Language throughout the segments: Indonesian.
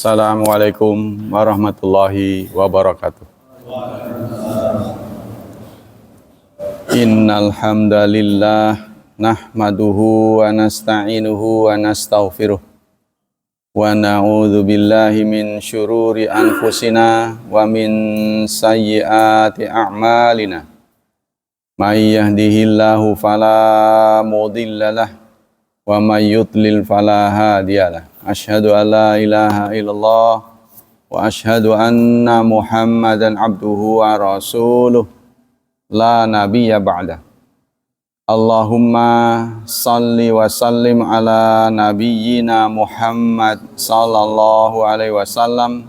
Assalamualaikum warahmatullahi wabarakatuh. Innal hamdalillah nahmaduhu wa nasta'inuhu wa nastaghfiruh wa na'udzu billahi min syururi anfusina wa min sayyiati a'malina. May yahdihillahu fala mudhillalah wa may yudlil fala hadiyalah. Asyhadu an la ilaha illallah wa asyhadu anna Muhammadan abduhu wa rasuluh la nabiyya ba'da. Allahumma salli wa sallim ala nabiyyina Muhammad sallallahu alaihi wasallam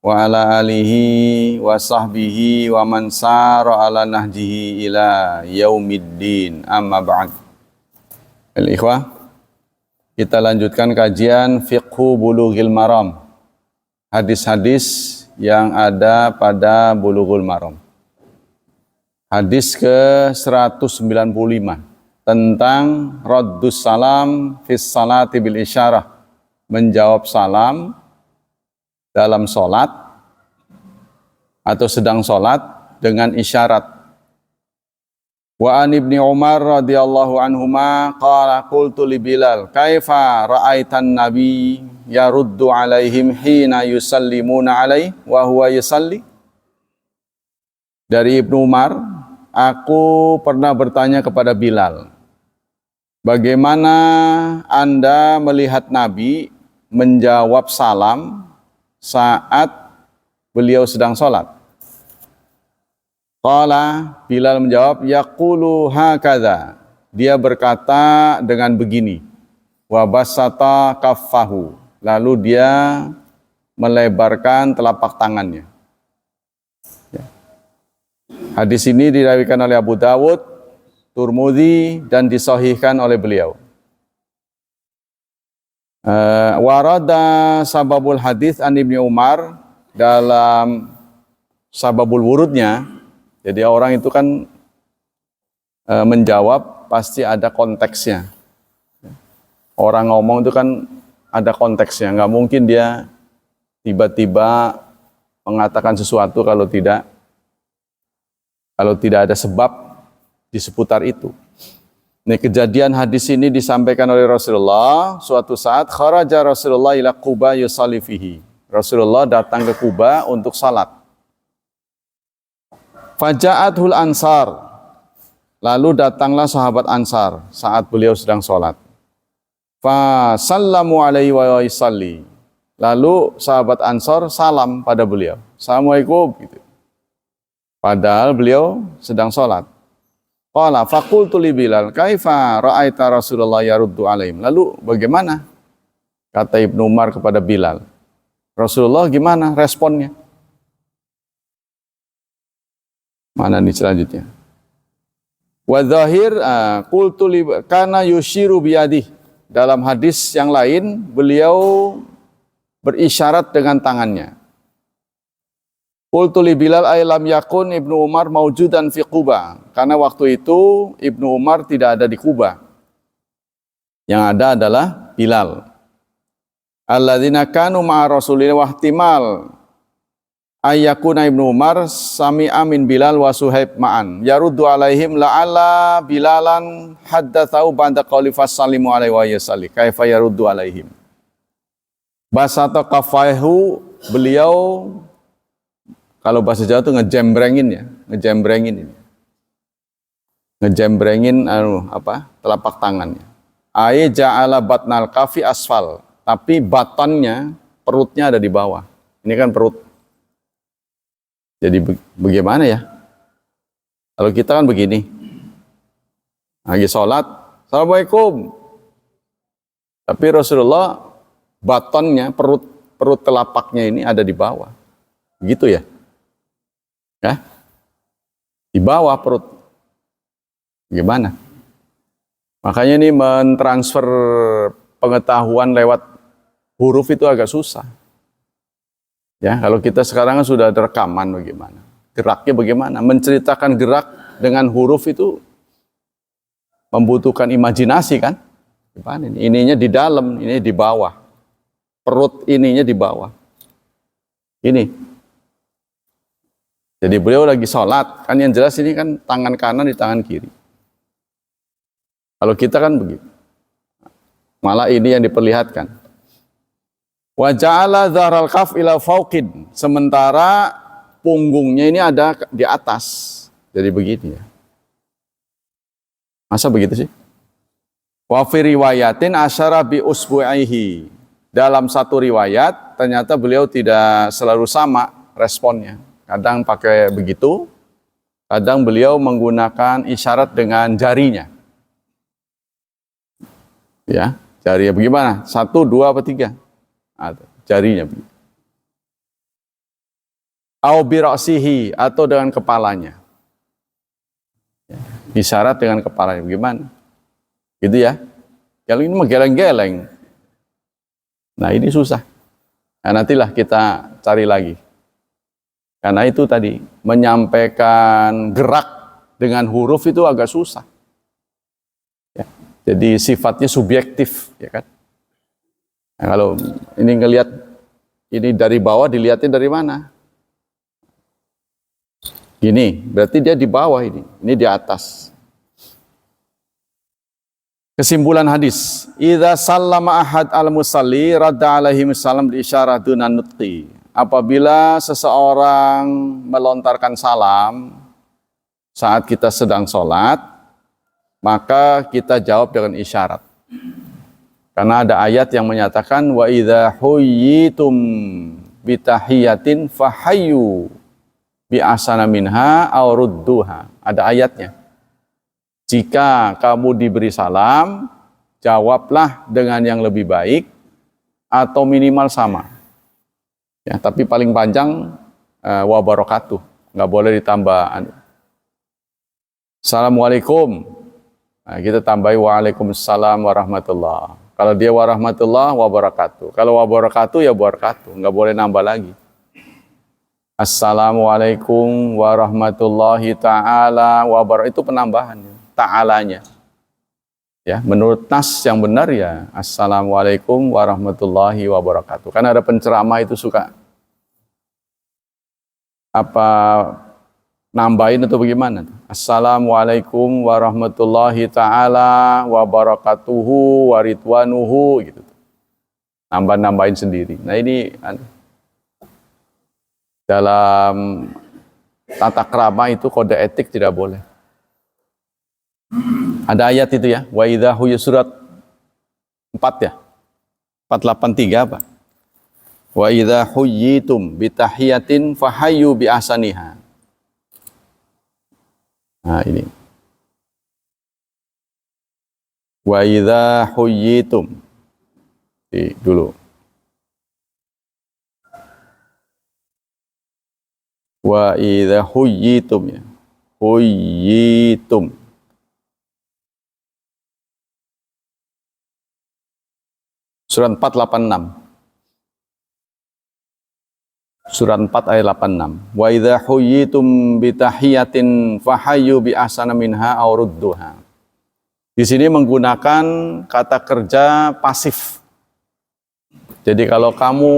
wa ala alihi wa sahbihi wa man sara ala nahjihi ila yaumiddin, amma ba'd. Al-ikhwah, kita lanjutkan kajian Fiqhu Bulughil Maram, hadis-hadis yang ada pada Bulughul Maram. Hadis ke-195 tentang Raddus Salam Fis Salati Bil Isyarah, menjawab salam dalam sholat atau sedang sholat dengan isyarat. Wa an Ibni Umar radhiyallahu anhuma qala qultu li Bilal kaifa ra'aitan nabi yaruddu alaihim hina yusallimuna alaihi wa huwa yusalli. Dari Ibnu Umar, aku pernah bertanya kepada Bilal, bagaimana Anda melihat Nabi menjawab salam saat beliau sedang sholat? Qala, Bilal menjawab, yaqulu hakadha, dia berkata dengan begini, wa basata kaffahu, lalu dia melebarkan telapak tangannya. Ya. Hadis ini diriwayatkan oleh Abu Dawud, Turmudi, dan disahihkan oleh beliau. Warada sababul hadis an Ibni Umar, dalam sababul wurudnya. Jadi orang itu kan menjawab pasti ada konteksnya. Orang ngomong itu kan ada konteksnya. Nggak mungkin dia tiba-tiba mengatakan sesuatu kalau tidak ada sebab di seputar itu. Ini kejadian hadis ini disampaikan oleh Rasulullah. Suatu saat kharaja Rasulullah ila Quba yusalli fihi. Rasulullah datang ke Quba untuk salat. Faja'athul ansar, lalu datanglah sahabat Ansar saat beliau sedang sholat. Fa sallamu alaihi wa yusalli, lalu sahabat Ansar salam pada beliau, assalamualaikum gitu. Padahal beliau sedang sholat. Qala faqultu li Bilal kaifa ra'aita Rasulullah yaruddu alaihim, lalu bagaimana, kata Ibnu Umar kepada Bilal, Rasulullah gimana responnya? Mana nih selanjutnya? Wa dzahir qultu li kana yushiru biyadih. Dalam hadis yang lain beliau berisyarat dengan tangannya. Qultu li Bilal ay lam yakun Ibnu Umar maujudan fi Quba. Karena waktu itu Ibnu Umar tidak ada di Quba. Yang ada adalah Bilal. Alladzina kanu ma'a Rasulillah wa ihtimal ayyakuna Ibnu Umar sami'a min Bilal wa Suhaib ma'an yaruddu alaihim la'alla Bilalan haddatsau ba'da qawli fasallimu alaihi wa yusalli kaifa yaruddu alaihim. Basata kafahu, beliau kalau bahasa Jawa itu ngejembrengin ya, ngejembrengin telapak tangannya. Ay ja'ala batnal kafi asfal, tapi batannya, perutnya ada di bawah. Ini kan perut. Jadi bagaimana ya? Kalau kita kan begini, lagi sholat, assalamualaikum. Tapi Rasulullah batonnya, perut telapaknya ini ada di bawah, gitu ya? Ya, di bawah perut. Gimana? Makanya ini mentransfer pengetahuan lewat huruf itu agak susah. Ya, kalau kita sekarang kan sudah ada rekaman, bagaimana? Geraknya bagaimana? Menceritakan gerak dengan huruf itu membutuhkan imajinasi kan? Ininya di dalam, ini di bawah. perut ininya di bawah. Ini. Jadi beliau lagi sholat, kan yang jelas ini kan tangan kanan di tangan kiri. Kalau kita kan begitu. Malah ini yang diperlihatkan. Wa ja'ala dhahral kaf ila fauqin. Sementara punggungnya ini ada di atas. Jadi begini ya. Masa begitu sih? Wa fi riwayatin asyara bi usbu'ihi. Dalam satu riwayat ternyata beliau tidak selalu sama responnya. Kadang pakai begitu, kadang beliau menggunakan isyarat dengan jarinya. Ya, jarinya bagaimana? 1, 2, apa 3? Jarinya begitu. Au bi ra'sihi, atau dengan kepalanya. Ya, isyarat dengan kepalanya bagaimana? Gitu ya. Kalau ini mah geleng-geleng. Nah, ini susah. Nah, nantilah kita cari lagi. Karena itu tadi menyampaikan gerak dengan huruf itu agak susah. Ya. Jadi sifatnya subjektif, ya kan? Nah, kalau ini ngelihat ini dari bawah, dilihatnya dari mana? Gini, berarti dia di bawah ini di atas. Kesimpulan hadis, idza sallama ahad al-musalli radda alaihi salam bi isyarah dunan nutqi. Apabila seseorang melontarkan salam saat kita sedang sholat, maka kita jawab dengan isyarat. Karena ada ayat yang menyatakan wa idza huyyitum bi tahiyatin fahayyu bi ahsana minha aw rudduha. Ada ayatnya. Jika kamu diberi salam, jawablah dengan yang lebih baik atau minimal sama. Ya, tapi paling panjang wa barakatuh, nggak boleh ditambah. Assalamualaikum. Nah, kita tambahi waalaikumsalam warahmatullah. Kalau dia warahmatullah wabarakatuh. Kalau wabarakatuh ya barakatuh, nggak boleh nambah lagi. Assalamualaikum warahmatullahi taala wabarakatuh, itu penambahan ta'alanya. Ya, menurut nas yang benar ya assalamualaikum warahmatullahi wabarakatuh. Karena ada penceramah itu suka apa nambahin atau bagaimana? Assalamualaikum warahmatullahi taala wabarakatuhu waridwanuhu gitu. Nambahin sendiri. Nah, ini dalam tata krama itu kode etik tidak boleh. Ada ayat itu ya, wa idza huya surat 4 ya. 483 apa? Wa idza huyyitum bi tahiyatin fahayyu bi ahsaniha. Nah, ini. Wa idza huyyitum. Dulu. Wa idza huyyitum ya. Huyyitum. Surat 486. Surat 4 ayat 86. Wa idza huyyitum bi tahiyatin fahayyu bi ahsana minha aw rudduha. Di sini menggunakan kata kerja pasif. Jadi kalau kamu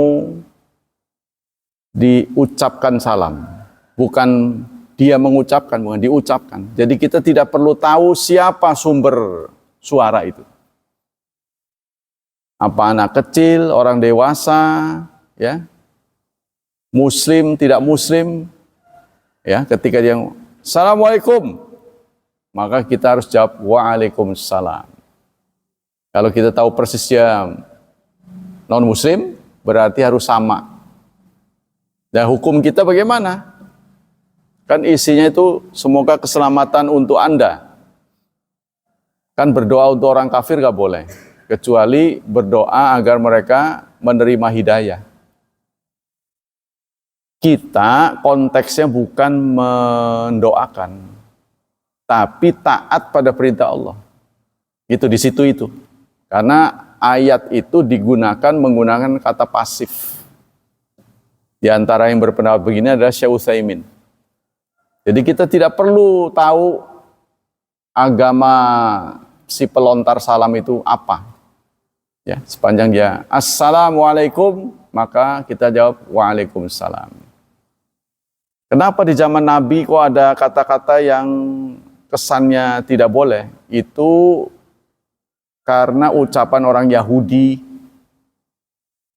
diucapkan salam, bukan dia mengucapkan, bukan diucapkan. Jadi kita tidak perlu tahu siapa sumber suara itu. Apa anak kecil, orang dewasa, ya, muslim, tidak muslim, ya, ketika dia assalamualaikum, maka kita harus jawab waalaikumsalam. Kalau kita tahu persis dia non muslim, berarti harus sama. Dan hukum kita bagaimana? Kan isinya itu semoga keselamatan untuk Anda. Kan berdoa untuk orang kafir gak boleh. Kecuali berdoa agar mereka menerima hidayah. Kita konteksnya bukan mendoakan, tapi taat pada perintah Allah. Itu di situ itu. Karena ayat itu digunakan menggunakan kata pasif. Di antara yang berpendapat begini adalah Syekh Utsaimin. Jadi kita tidak perlu tahu agama si pelontar salam itu apa. Ya, sepanjang dia assalamualaikum, maka kita jawab waalaikumsalam. Kenapa di zaman Nabi kok ada kata-kata yang kesannya tidak boleh? Itu karena ucapan orang Yahudi.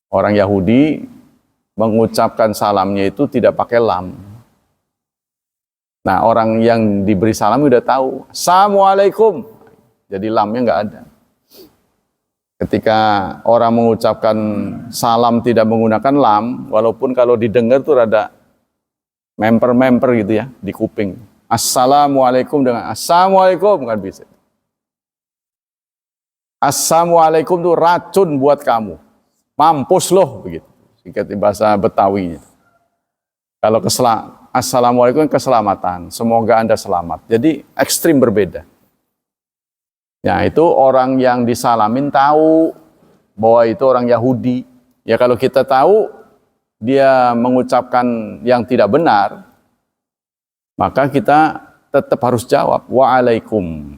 Orang Yahudi mengucapkan salamnya itu tidak pakai lam. Nah, orang yang diberi salam udah tahu, assalamualaikum. Jadi lamnya nggak ada. Ketika orang mengucapkan salam tidak menggunakan lam, walaupun kalau didengar tuh rada memper-memper gitu ya di kuping. Assalamualaikum dengan assalamualaikum kan bisa. Assalamualaikum tuh racun buat kamu. Mampus loh begitu. Singkat bahasa Betawinya. Kalau assalamualaikum keselamatan. Semoga Anda selamat. Jadi ekstrim berbeda. Ya, itu orang yang disalamin tahu bahwa itu orang Yahudi. Ya, kalau kita tahu dia mengucapkan yang tidak benar, maka kita tetap harus jawab waalaikum.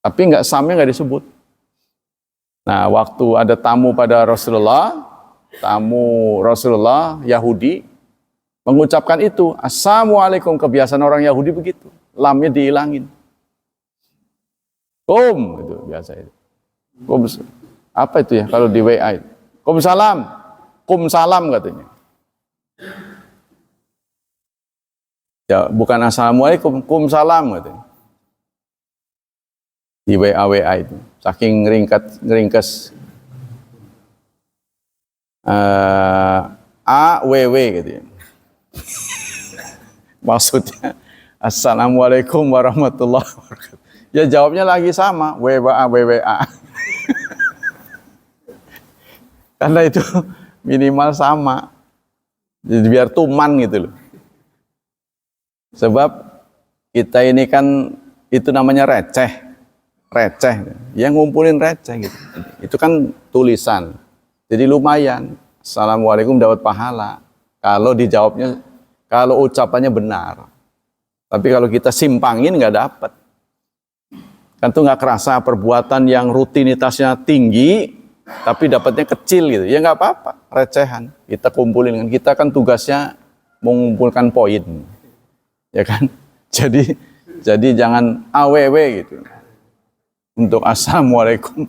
Tapi samnya nggak disebut. Nah, waktu ada tamu pada tamu Rasulullah Yahudi mengucapkan itu, assalamualaikum, kebiasaan orang Yahudi begitu, lamnya dihilangin. Itu biasa itu. Apa itu ya kalau di WA itu? Kum salam katanya. Ya, bukan assalamualaikum, kum salam katanya. Di WA itu. Saking ngeringkes AWW gitu ya. Maksudnya assalamualaikum warahmatullahi wabarakatuh. Ya jawabnya lagi sama, WWA. Karena itu minimal sama. Jadi biar tuman gitu loh. Sebab kita ini kan itu namanya receh. Yang ngumpulin receh gitu. Itu kan tulisan. Jadi lumayan. Assalamualaikum dapat pahala. Kalau dijawabnya, kalau ucapannya benar. Tapi kalau kita simpangin nggak dapat. Kan tuh nggak kerasa perbuatan yang rutinitasnya tinggi, tapi dapatnya kecil gitu. Ya nggak apa-apa, recehan. Kita kumpulin kan. Kita kan tugasnya mengumpulkan poin, ya kan. Jadi jangan aww gitu. Untuk assalamualaikum.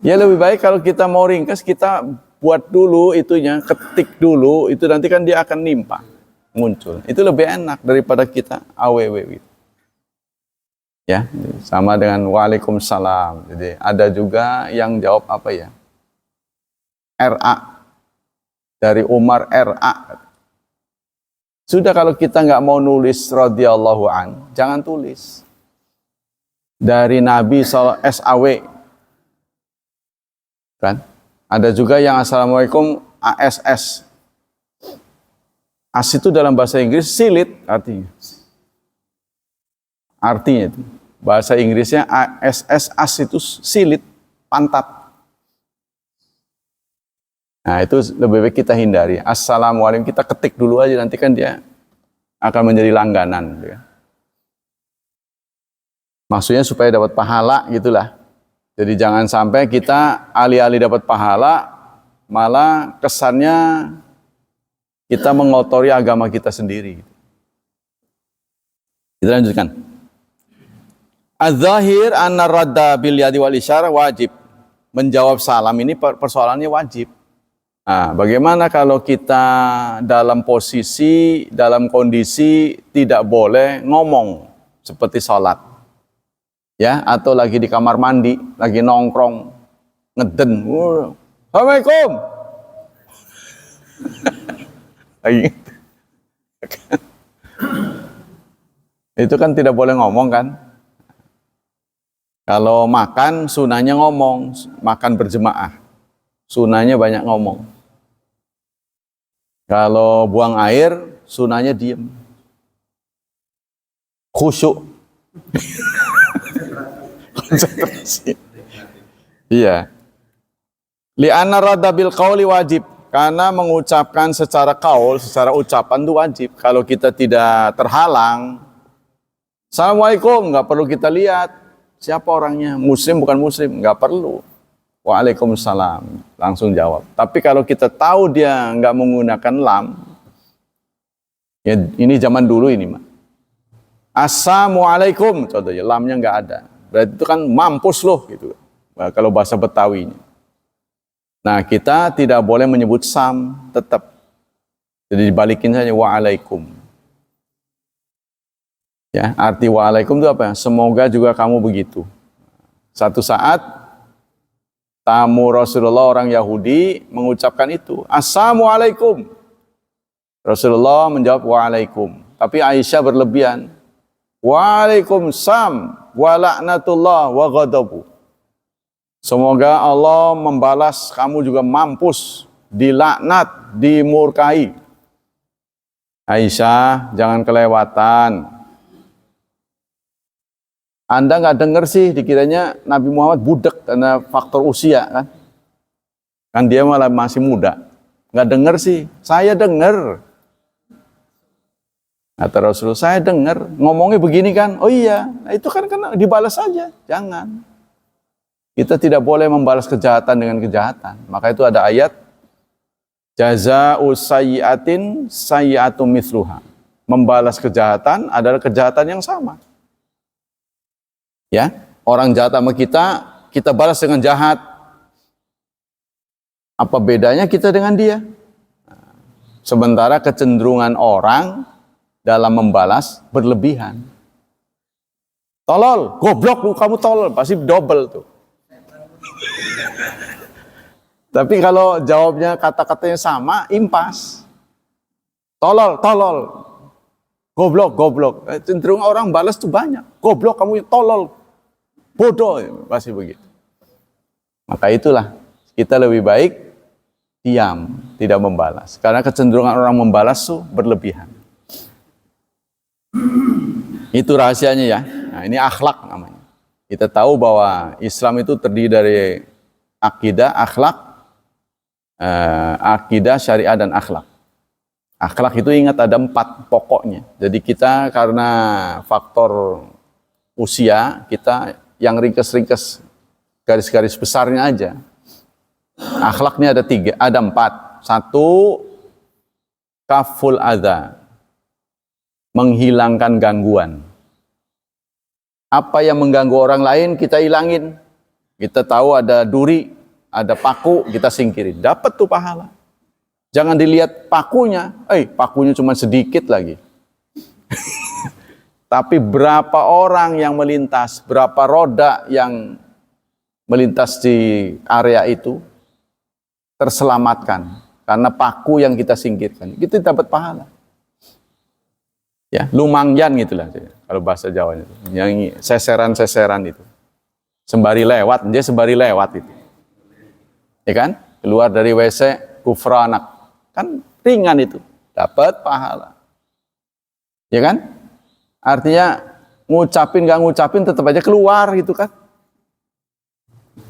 Ya lebih baik kalau kita mau ringkas, kita buat dulu itunya, ketik dulu, itu nanti kan dia akan nimpa, muncul. Itu lebih enak daripada kita aww gitu. Ya, sama dengan waalaikumsalam. Jadi ada juga yang jawab apa ya? RA. Dari Umar RA. Sudah kalau kita nggak mau nulis radhiyallahu an, jangan tulis. Dari Nabi SAW. Kan? Ada juga yang assalamualaikum ASS. As itu dalam bahasa Inggris silit artinya. Artinya itu bahasa Inggrisnya ASS, as itu silit, pantat. Nah itu lebih baik kita hindari. Assalamualaikum kita ketik dulu aja, nanti kan dia akan menjadi langganan. Ya. Maksudnya supaya dapat pahala gitulah. Jadi jangan sampai kita alih-alih dapat pahala, malah kesannya kita mengotori agama kita sendiri. Kita lanjutkan. Az-zahir anna radda bil yadi wal isyarah wajib. Menjawab salam ini persoalannya wajib. Nah, bagaimana kalau kita dalam kondisi tidak boleh ngomong seperti sholat, ya, atau lagi di kamar mandi, lagi nongkrong, ngeden, assalamualaikum, lagi, itu kan tidak boleh ngomong kan? Kalau makan sunahnya ngomong, makan berjemaah, sunahnya banyak ngomong. Kalau buang air, sunahnya diem. Khusyuk. Konsentrasi. Iya. Li'anna radda bil qauli wajib. Karena mengucapkan secara qaul, secara ucapan itu wajib. Kalau kita tidak terhalang, assalamualaikum, nggak perlu kita lihat. Siapa orangnya? Muslim bukan muslim? Nggak perlu. Waalaikumsalam. Langsung jawab. Tapi kalau kita tahu dia nggak menggunakan lam, ya ini zaman dulu ini, Mak. Assalamualaikum, contohnya, lamnya nggak ada. Berarti itu kan mampus loh, gitu. Nah, kalau bahasa Betawinya. Nah, kita tidak boleh menyebut sam, tetap. Jadi dibalikin saja, waalaikum. Ya, arti waalaikum itu apa? Semoga juga kamu begitu. Satu saat tamu Rasulullah orang Yahudi mengucapkan itu, Assalamualaikum. Rasulullah menjawab waalaikum. Tapi Aisyah berlebihan. Waalaikumsalam wa la'natullah wa ghadabu. Semoga Allah membalas kamu juga mampus, dilaknat, dimurkai. Aisyah, jangan kelewatan. Anda nggak dengar sih, dikiranya Nabi Muhammad budak karena faktor usia kan? Kan dia malah masih muda. Nggak dengar sih, saya dengar. Kata Rasulullah, saya dengar ngomongnya begini kan? Oh iya, nah itu kan dibalas saja, jangan. Kita tidak boleh membalas kejahatan dengan kejahatan. Maka itu ada ayat, jazaa'u sayyi'atin sayyi'atu mithluha. Membalas kejahatan adalah kejahatan yang sama. Ya, orang jahat sama kita, kita balas dengan jahat. Apa bedanya kita dengan dia? Sementara kecenderungan orang dalam membalas berlebihan. Tolol, goblok lu, kamu tolol, pasti double tuh. Tapi kalau jawabnya kata-katanya sama, impas. Tolol, tolol. Goblok, goblok. Cenderung orang balas tuh banyak. Goblok, kamu tolol. Bodoh, pasti begitu. Maka itulah, kita lebih baik diam, tidak membalas. Karena kecenderungan orang membalas tuh berlebihan. Itu rahasianya ya. Nah, ini akhlak namanya. Kita tahu bahwa Islam itu terdiri dari akidah, akhlak, akidah, syariah, dan akhlak. Akhlak itu ingat ada 4 pokoknya. Jadi kita karena faktor usia, kita yang ringkes-ringkes garis-garis besarnya aja. Akhlaknya ada 4. 1, kaful adza, menghilangkan gangguan. Apa yang mengganggu orang lain kita hilangin. Kita tahu ada duri, ada paku, kita singkirin. Dapat tuh pahala. Jangan dilihat pakunya. Pakunya cuma sedikit lagi. Tapi berapa orang yang melintas, berapa roda yang melintas di area itu terselamatkan karena paku yang kita singkirkan. Itu dapat pahala. Ya, lumangyan gitulah kalau bahasa Jawanya. Yang seseran-seseran itu. Sembari lewat, dia sembari lewat itu. Ya kan? Keluar dari WC, kufranak. Kan ringan itu, dapat pahala. Ya kan? Artinya ngucapin gak ngucapin tetap aja keluar gitu kan.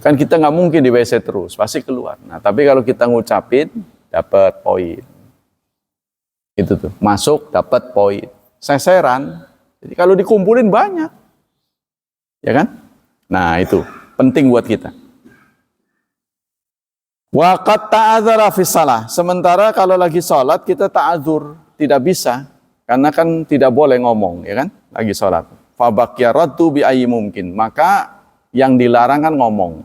Kan kita nggak mungkin di WC terus, pasti keluar. Nah, tapi kalau kita ngucapin dapat poin. Itu tuh, masuk dapat poin. Seseran. Jadi kalau dikumpulin banyak. Ya kan? Nah, itu penting buat kita. Wa qad ta'adzara fi shalah. Sementara kalau lagi sholat kita ta'adzur, tidak bisa. Karena kan tidak boleh ngomong, ya kan? Lagi sholat. Fabaqiya raddu bi ayyi mungkin. Maka yang dilarang kan ngomong.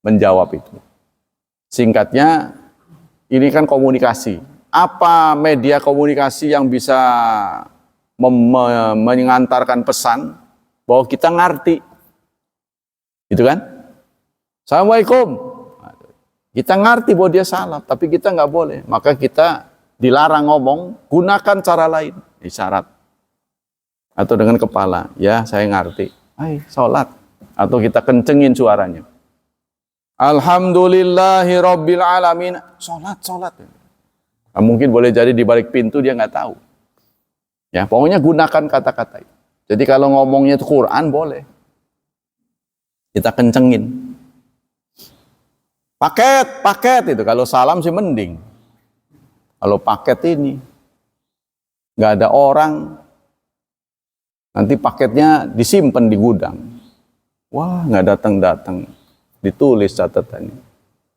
Menjawab itu. Singkatnya, ini kan komunikasi. Apa media komunikasi yang bisa mengantarkan pesan bahwa kita ngerti? Gitu kan? Assalamualaikum. Kita ngerti bahwa dia salah, tapi kita nggak boleh. Maka kita dilarang ngomong, gunakan cara lain, isyarat. Atau dengan kepala, ya saya ngerti. Sholat. Atau kita kencengin suaranya. Alhamdulillahi Rabbil Alamin. Sholat. Nah, mungkin boleh jadi di balik pintu dia nggak tahu. Ya, pokoknya gunakan kata-kata itu. Jadi kalau ngomongnya itu Quran boleh. Kita kencengin. Paket itu. Kalau salam sih mending. Kalau paket ini nggak ada orang, nanti paketnya disimpan di gudang. Wah, nggak datang-datang. Ditulis catatannya.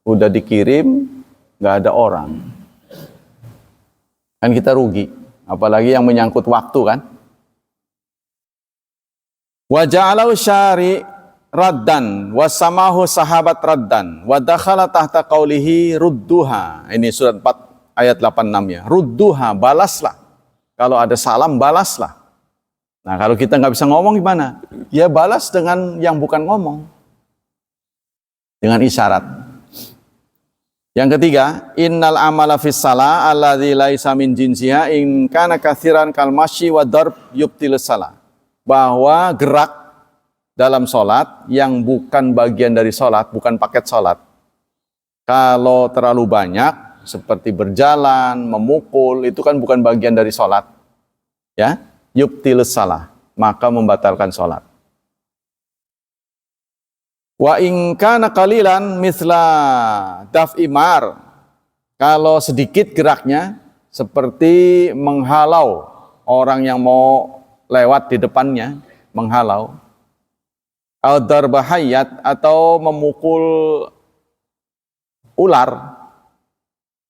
Udah dikirim, nggak ada orang. Kan kita rugi. Apalagi yang menyangkut waktu kan. Wa ja'alahu syari raddan wa samahu sahabat raddan wa dakhala tahta qaulihi rudduha. Ini surat 4 ayat 86 ya. Rudduha, balaslah. Kalau ada salam, balaslah. Nah, kalau kita nggak bisa ngomong gimana? Ya balas dengan yang bukan ngomong. Dengan isyarat. Yang ketiga, innal amala fis salah alladzi laisa min jinsiha in kana katsiran kal masyi wa darb yubtilus salah. Bahwa gerak dalam sholat yang bukan bagian dari sholat, bukan paket sholat. Kalau terlalu banyak, seperti berjalan, memukul, itu kan bukan bagian dari sholat. Ya, yubtilus salah, maka membatalkan sholat. Wa in kana qalilan mithla daf'imar, kalau sedikit geraknya seperti menghalau orang yang mau lewat di depannya, menghalau. Au darbahayat, atau memukul ular.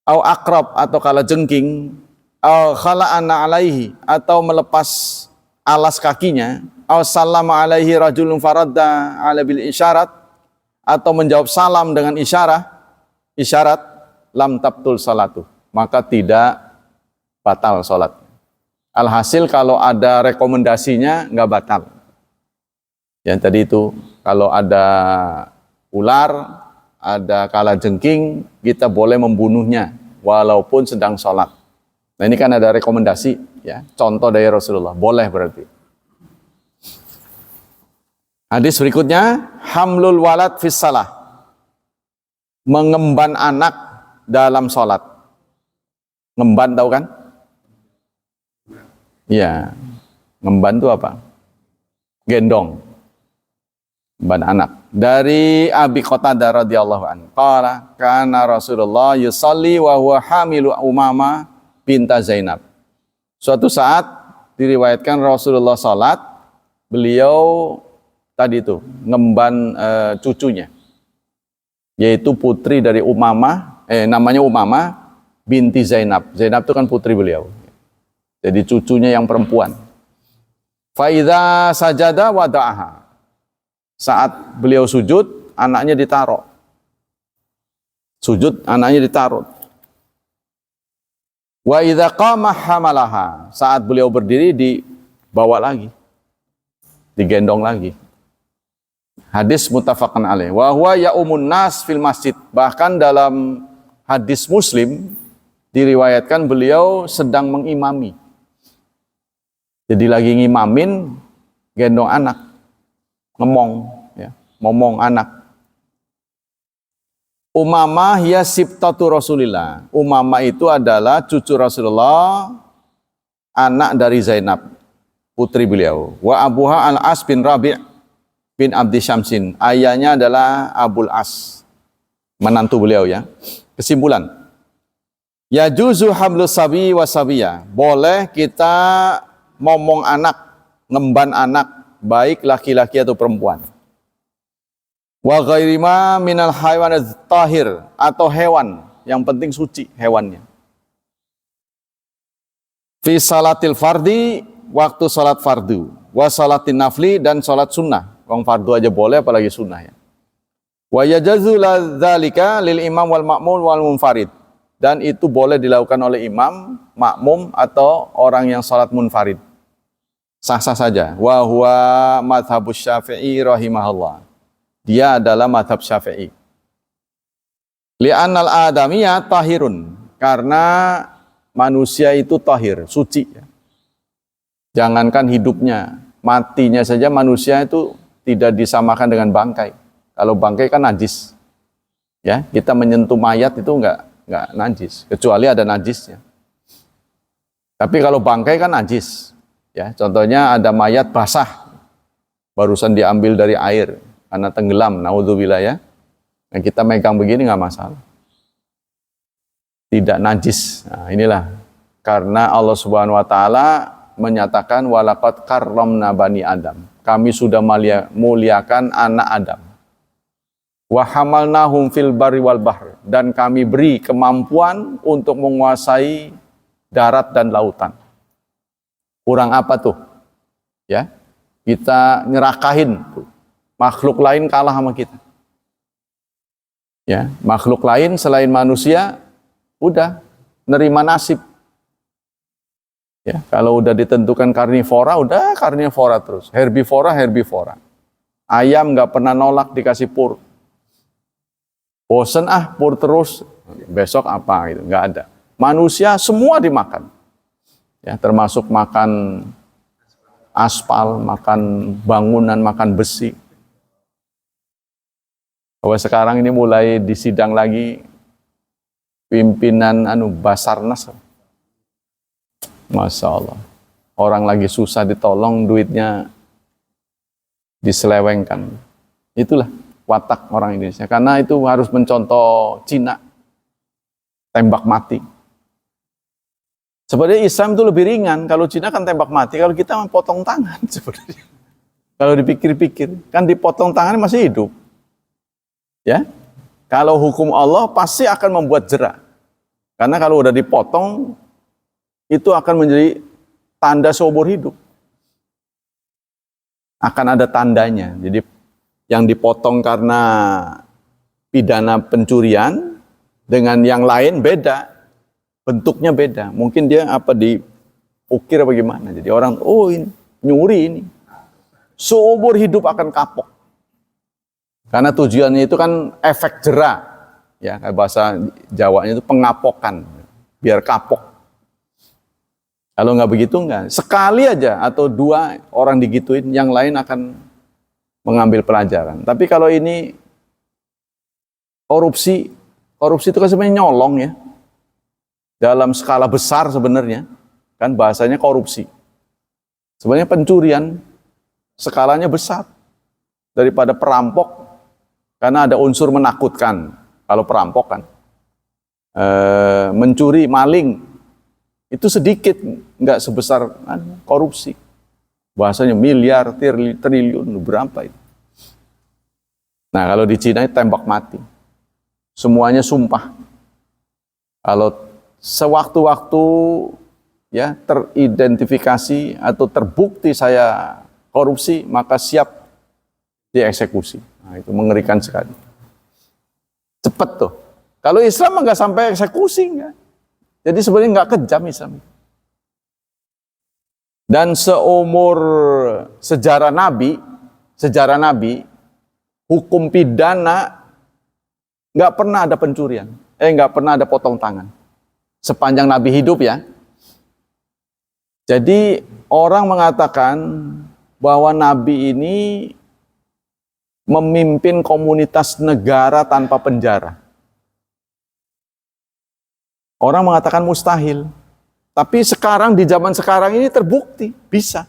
Au akrab, atau kalajengking. Au khala'ana alaihi, atau melepas alas kakinya. Au sallama alaihi rajulun faradda ala bil isyarat, atau menjawab salam dengan isyarat lam tabtul salatu, maka tidak batal salat. Alhasil kalau ada rekomendasinya nggak batal. Yang tadi itu kalau ada ular, ada kalajengking, kita boleh membunuhnya walaupun sedang sholat. Nah ini kan ada rekomendasi, ya, contoh dari Rasulullah, boleh berarti. Hadis berikutnya, hamlul walad fis salah, mengemban anak dalam sholat. Ngemban tahu kan? Iya, ngemban itu apa? Gendong, ngemban anak. Dari Abi Qatadah radhiyallahu anhu, qala kana Rasulullah yusalli wa huwa hamilu Umamah binta Zainab. Suatu saat diriwayatkan Rasulullah salat, beliau tadi itu ngemban cucunya, yaitu putri dari Umamah, namanya Umamah binti Zainab. Zainab itu kan putri beliau, jadi cucunya yang perempuan. Fa idza sajada wada'aha, saat beliau sujud, anaknya ditaruh. Sujud, anaknya ditaruh. Wa idza qama hamalaha, saat beliau berdiri dibawa lagi, digendong lagi. Hadis muttafaqun alaih. Wa huwa ya'umun nas fil masjid. Bahkan dalam hadis Muslim diriwayatkan beliau sedang mengimami. Jadi lagi ngimamin, gendong anak, ngomong, ya, ngomong anak. Umamah hiya sibtatu Rasulillah. Umamah itu adalah cucu Rasulullah, anak dari Zainab, putri beliau. Wa abuha al-As bin Rabi' bin Abdi Syamsin. Ayahnya adalah Abul As, menantu beliau ya. Kesimpulan, yajuzu hamlus sabi wa sabiyah. Boleh kita ngomong anak, ngemban anak, baik laki-laki atau perempuan. Wa ghairi ma minal haywan tahir, atau hewan, yang penting suci hewannya. Fi salatil fardi, waktu salat fardu. Wa salatin nafli, dan salat sunnah. Wong fardu aja boleh, apalagi sunnah ya. Wa yajazu dzalika lil imam wal ma'mum wal munfarid, dan itu boleh dilakukan oleh imam, makmum, atau orang yang salat munfarid. Sah-sah saja. Wa huwa madhabus Syafi'i rahimahullah. Dia adalah madhab Syafi'i. Li'annal adamiyya tahirun, karena manusia itu tahir, suci. Jangankan hidupnya, matinya saja manusia itu tidak disamakan dengan bangkai. Kalau bangkai kan najis. Ya, kita menyentuh mayat itu enggak najis, kecuali ada najisnya. Tapi kalau bangkai kan najis. Ya, contohnya ada mayat basah, barusan diambil dari air karena tenggelam, naudzubillah ya. Nah, kita megang begini nggak masalah, tidak najis. Nah, inilah karena Allah Subhanahu Wa Taala menyatakan walaqad karramna bani Adam. kami sudah muliakan anak Adam. Wa hamalnahum fil barri wal bahr, dan kami beri kemampuan untuk menguasai darat dan lautan. Kurang apa tuh? Ya, kita nyerakahin makhluk lain kalah sama kita. Ya, makhluk lain selain manusia udah nerima nasib. Ya, kalau udah ditentukan karnivora, udah karnivora terus. Herbivora. Ayam nggak pernah nolak dikasih pur. Bosen pur terus. Besok apa gitu, nggak ada. Manusia semua dimakan. Ya, termasuk makan aspal, makan bangunan, makan besi. Bahwa sekarang ini mulai disidang lagi pimpinan Basarnas. Masya Allah. Orang lagi susah ditolong, duitnya diselewengkan. Itulah watak orang Indonesia. Karena itu harus mencontoh Cina. Tembak mati. Sebenarnya Islam itu lebih ringan. Kalau Cina kan tembak mati. Kalau kita potong tangan sebenarnya. Kalau dipikir-pikir. Kan dipotong tangan masih hidup. Ya. Kalau hukum Allah pasti akan membuat jera. Karena kalau udah dipotong, itu akan menjadi tanda seumur hidup. Akan ada tandanya. Jadi yang dipotong karena pidana pencurian dengan yang lain beda. Bentuknya beda. Mungkin dia diukir apa gimana. Jadi orang, ini nyuri ini. Seumur hidup akan kapok. Karena tujuannya itu kan efek jera. Ya, bahasa Jawanya itu pengapokan. Biar kapok. Kalau nggak begitu enggak. Sekali aja atau dua orang digituin, yang lain akan mengambil pelajaran. Tapi kalau ini korupsi itu kan sebenarnya nyolong ya. Dalam skala besar sebenarnya. Kan bahasanya korupsi. Sebenarnya pencurian skalanya besar daripada perampok. Karena ada unsur menakutkan. Kalau perampok kan. Mencuri, maling. Itu sedikit, nggak sebesar korupsi. Bahasanya miliar, triliun, berapa itu. Nah kalau di Cina itu tembak mati. Semuanya sumpah. Kalau sewaktu-waktu ya teridentifikasi atau terbukti saya korupsi, maka siap dieksekusi. Nah, itu mengerikan sekali. Cepet tuh. Kalau Islam nggak sampai eksekusi, enggak. Jadi sebenarnya nggak kejam Islam. Dan seumur sejarah Nabi, hukum pidana nggak pernah ada pencurian, nggak pernah ada potong tangan. Sepanjang Nabi hidup ya. Jadi orang mengatakan bahwa Nabi ini memimpin komunitas negara tanpa penjara. Orang mengatakan mustahil. Tapi sekarang, di zaman sekarang ini terbukti, bisa.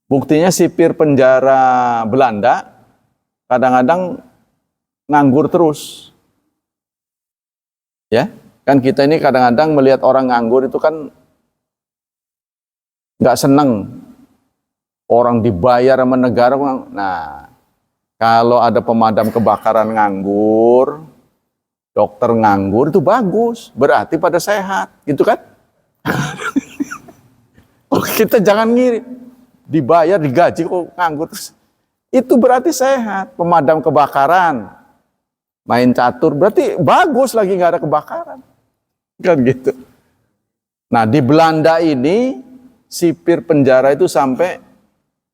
Buktinya sipir penjara Belanda, kadang-kadang nganggur terus. Ya, kan kita ini kadang-kadang melihat orang nganggur itu kan nggak seneng. Orang dibayar sama negara. Nah, kalau ada pemadam kebakaran nganggur, dokter nganggur, itu bagus, berarti pada sehat, gitu kan? Kita jangan ngiri, dibayar, digaji kok nganggur terus. Itu berarti sehat. Pemadam kebakaran, main catur, berarti bagus lagi nggak ada kebakaran, kan gitu. Nah di Belanda ini sipir penjara itu sampai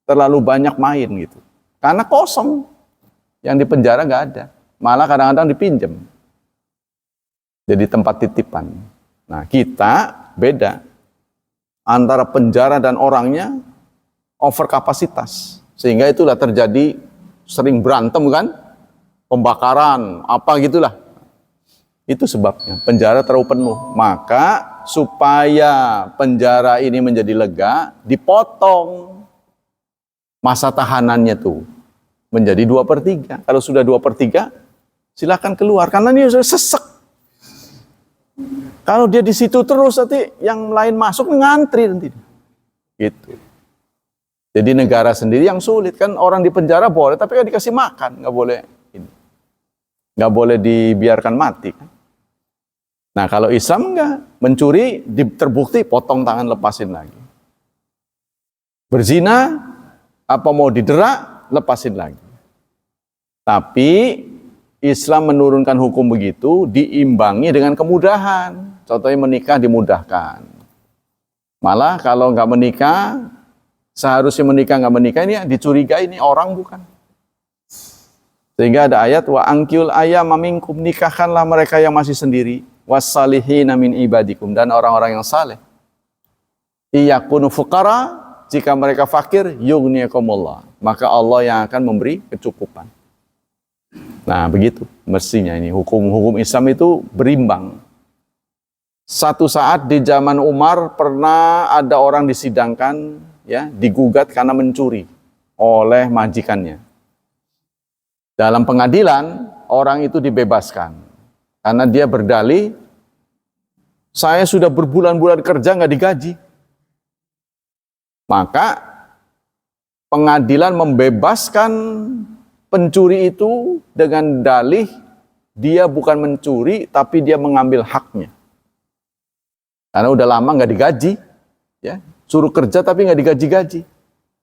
terlalu banyak main gitu, karena kosong, yang di penjara nggak ada, malah kadang-kadang dipinjam. Jadi tempat titipan. Nah kita beda. Antara penjara dan orangnya over kapasitas. Sehingga itulah terjadi sering berantem kan. Pembakaran, apa gitulah. Itu sebabnya. Penjara terlalu penuh. Maka supaya penjara ini menjadi lega, dipotong masa tahanannya tuh. Menjadi 2/3. Kalau sudah 2/3, silakan keluar. Karena ini sudah sesek. Kalau dia di situ terus nanti yang lain masuk ngantri nanti. Gitu. Jadi negara sendiri yang sulit kan, orang di penjara boleh tapi kan dikasih makan, nggak boleh dibiarkan mati kan. Nah kalau Islam enggak, mencuri terbukti potong tangan lepasin lagi. Berzina apa mau didera lepasin lagi. Tapi Islam menurunkan hukum begitu diimbangi dengan kemudahan. Contohnya menikah dimudahkan. Malah kalau nggak menikah, seharusnya menikah nggak menikah ini dicurigai ini orang bukan. Sehingga ada ayat wa angkiul ayyama minkum, nikahkanlah mereka yang masih sendiri, wassalihina min ibadikum, dan orang-orang yang saleh. Iyakunu fuqara, jika mereka fakir, yughniyakumullah, maka Allah yang akan memberi kecukupan. Nah begitu mestinya ini hukum-hukum Islam itu berimbang. Satu saat di zaman Umar pernah ada orang disidangkan, ya, digugat karena mencuri oleh majikannya. Dalam pengadilan orang itu dibebaskan karena dia berdalih, saya sudah berbulan-bulan kerja nggak digaji. Maka pengadilan membebaskan pencuri itu dengan dalih dia bukan mencuri tapi dia mengambil haknya. Karena udah lama nggak digaji, ya, suruh kerja tapi nggak digaji-gaji.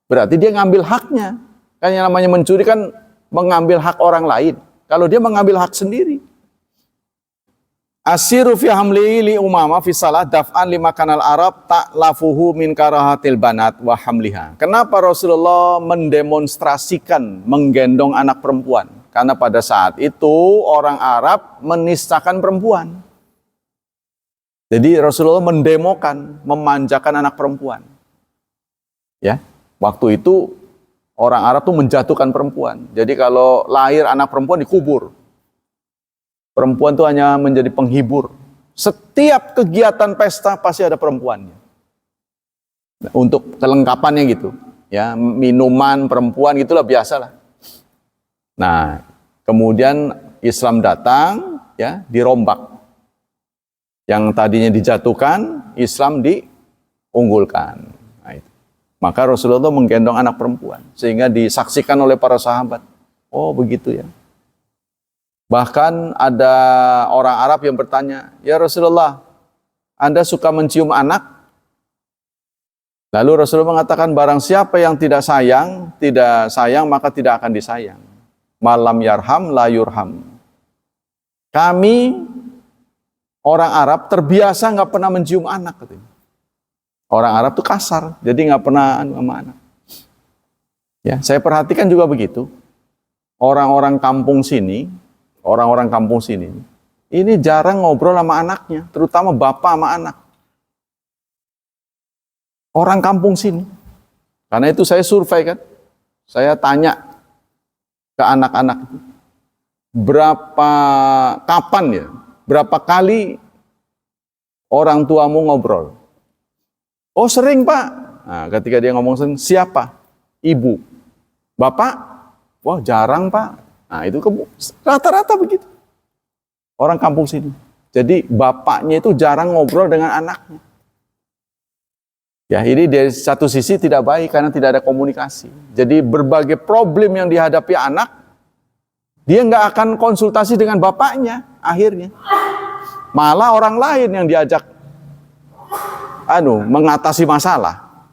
Berarti dia ngambil haknya. Kan yang namanya mencuri kan mengambil hak orang lain. Kalau dia mengambil hak sendiri. Asiru fi hamli li umama fi salah daf'an lima kanal Arab ta'lafuhu min karahatil banat wa hamliha. Kenapa Rasulullah mendemonstrasikan menggendong anak perempuan? Karena pada saat itu orang Arab menistakan perempuan. Jadi Rasulullah mendemokan, memanjakan anak perempuan. Ya, waktu itu orang Arab tuh menjatuhkan perempuan. Jadi kalau lahir anak perempuan dikubur. Perempuan itu hanya menjadi penghibur. Setiap kegiatan pesta pasti ada perempuannya. Untuk kelengkapannya gitu. Ya, minuman perempuan gitulah biasalah. Nah, kemudian Islam datang, ya, dirombak. Yang tadinya dijatuhkan, Islam diunggulkan. Nah, itu. Maka Rasulullah menggendong anak perempuan sehingga disaksikan oleh para sahabat. Oh, begitu ya. Bahkan ada orang Arab yang bertanya, "Ya Rasulullah, Anda suka mencium anak?" Lalu Rasulullah mengatakan, barang siapa yang tidak sayang maka tidak akan disayang. Malam yarham la yurham. Kami orang Arab terbiasa nggak pernah mencium anak, katanya. Orang Arab tuh kasar, jadi nggak pernah sama anak. Ya, saya perhatikan juga begitu. Orang-orang kampung sini ini jarang ngobrol sama anaknya, terutama bapak sama anak. Orang kampung sini. Karena itu saya survei kan. Saya tanya ke anak-anak. Berapa kali orang tuamu ngobrol? Oh sering Pak. Nah, ketika dia ngomong sering, siapa? Ibu. Bapak? Wah jarang Pak. Nah itu rata-rata begitu. Orang kampung sini. Jadi bapaknya itu jarang ngobrol dengan anaknya. Ya ini dari satu sisi tidak baik karena tidak ada komunikasi. Jadi berbagai problem yang dihadapi anak, dia nggak akan konsultasi dengan bapaknya akhirnya. Malah orang lain yang diajak mengatasi masalah.